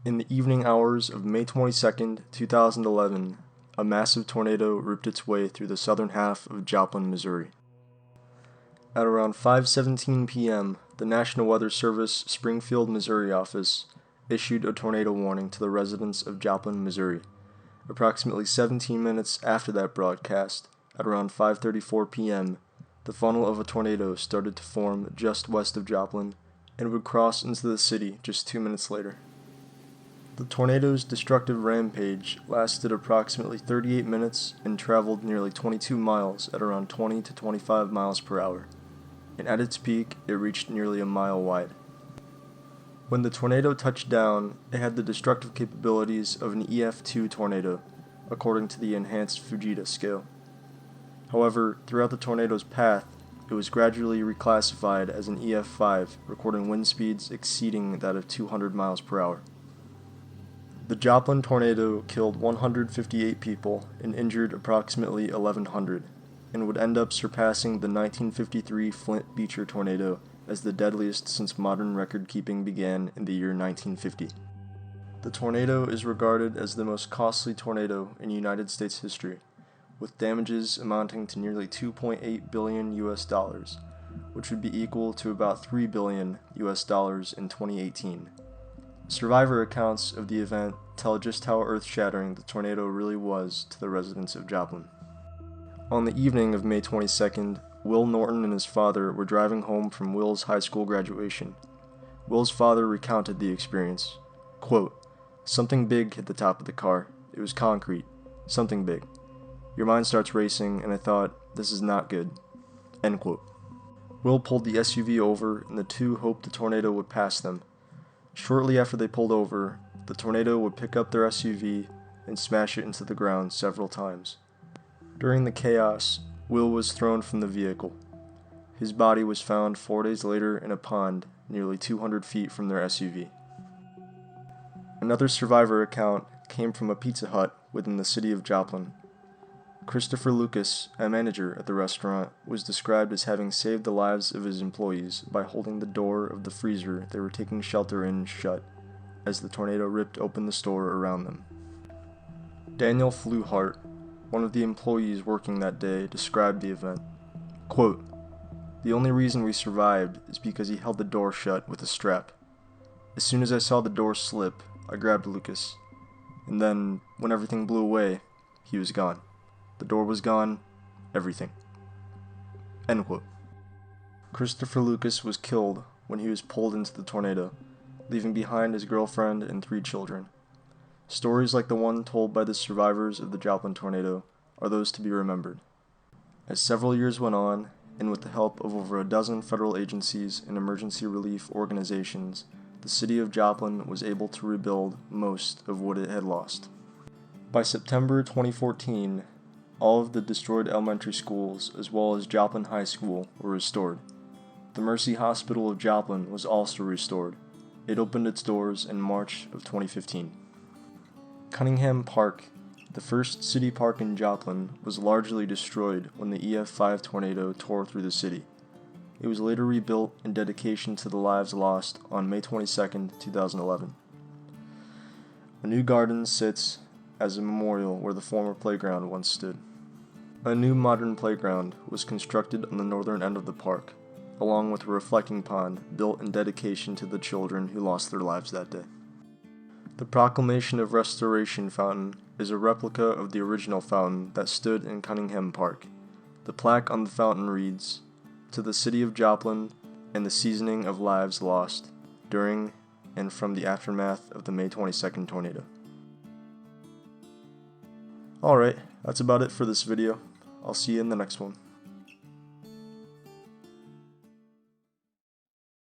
In the evening hours of May 22nd, 2011, a massive tornado ripped its way through the southern half of Joplin, Missouri. At around 5:17 p.m., the National Weather Service Springfield, Missouri office issued a tornado warning to the residents of Joplin, Missouri. Approximately 17 minutes after that broadcast, at around 5:34 p.m., the funnel of a tornado started to form just west of Joplin and would cross into the city just 2 minutes later. The tornado's destructive rampage lasted approximately 38 minutes and traveled nearly 22 miles at around 20 to 25 miles per hour, and at its peak it reached nearly a mile wide. When the tornado touched down, it had the destructive capabilities of an EF2 tornado, according to the enhanced Fujita scale. However, throughout the tornado's path, it was gradually reclassified as an EF5, recording wind speeds exceeding that of 200 miles per hour. The Joplin tornado killed 158 people and injured approximately 1,100, and would end up surpassing the 1953 Flint Beecher tornado as the deadliest since modern record-keeping began in the year 1950. The tornado is regarded as the most costly tornado in United States history, with damages amounting to nearly $2.8 billion, which would be equal to about $3 billion in 2018. Survivor accounts of the event tell just how earth-shattering the tornado really was to the residents of Joplin. On the evening of May 22nd, Will Norton and his father were driving home from Will's high school graduation. Will's father recounted the experience. Quote, "Something big hit the top of the car. It was concrete. Something big. Your mind starts racing, and I thought, this is not good." End quote. Will pulled the SUV over, and the two hoped the tornado would pass them. Shortly after they pulled over, the tornado would pick up their SUV and smash it into the ground several times. During the chaos, Will was thrown from the vehicle. His body was found 4 days later in a pond nearly 200 feet from their SUV. Another survivor account came from a Pizza Hut within the city of Joplin. Christopher Lucas, a manager at the restaurant, was described as having saved the lives of his employees by holding the door of the freezer they were taking shelter in shut as the tornado ripped open the store around them. Daniel Fluhart, one of the employees working that day, described the event. Quote, "The only reason we survived is because he held the door shut with a strap. As soon as I saw the door slip, I grabbed Lucas. And then, when everything blew away, he was gone. The door was gone, everything." End quote. Christopher Lucas was killed when he was pulled into the tornado, leaving behind his girlfriend and 3 children. Stories like the one told by the survivors of the Joplin tornado are those to be remembered. As several years went on, and with the help of over a dozen federal agencies and emergency relief organizations, the city of Joplin was able to rebuild most of what it had lost. By September 2014, all of the destroyed elementary schools, as well as Joplin High School, were restored. The Mercy Hospital of Joplin was also restored. It opened its doors in March of 2015. Cunningham Park, the first city park in Joplin, was largely destroyed when the EF5 tornado tore through the city. It was later rebuilt in dedication to the lives lost on May 22, 2011. A new garden sits as a memorial where the former playground once stood. A new modern playground was constructed on the northern end of the park, along with a reflecting pond built in dedication to the children who lost their lives that day. The Proclamation of Restoration fountain is a replica of the original fountain that stood in Cunningham Park. The plaque on the fountain reads, "To the City of Joplin and the seasoning of lives lost during and from the aftermath of the May 22nd tornado." Alright, that's about it for this video. I'll see you in the next one.